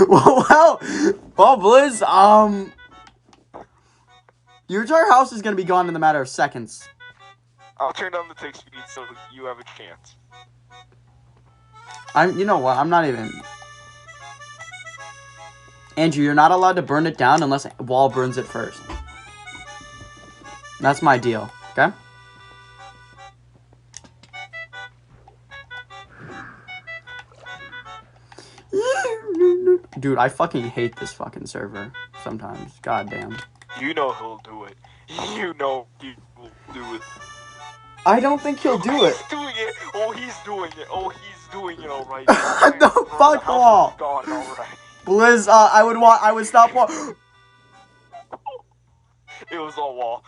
well, Blizz, your entire house is gonna be gone in the matter of seconds. I'll turn down the tick speed so you have a chance. You know what? I'm not even. Andrew, you're not allowed to burn it down unless Wall burns it first. That's my deal, okay? Dude, I fucking hate this fucking server sometimes. God damn. You know he'll do it. You know he will do it. I don't think he'll do it. He's doing it. Oh, he's doing it. Oh, he's doing it alright. No, fuck Wall. Gone alright. Blizz, I would stop Wall. It was all Wall.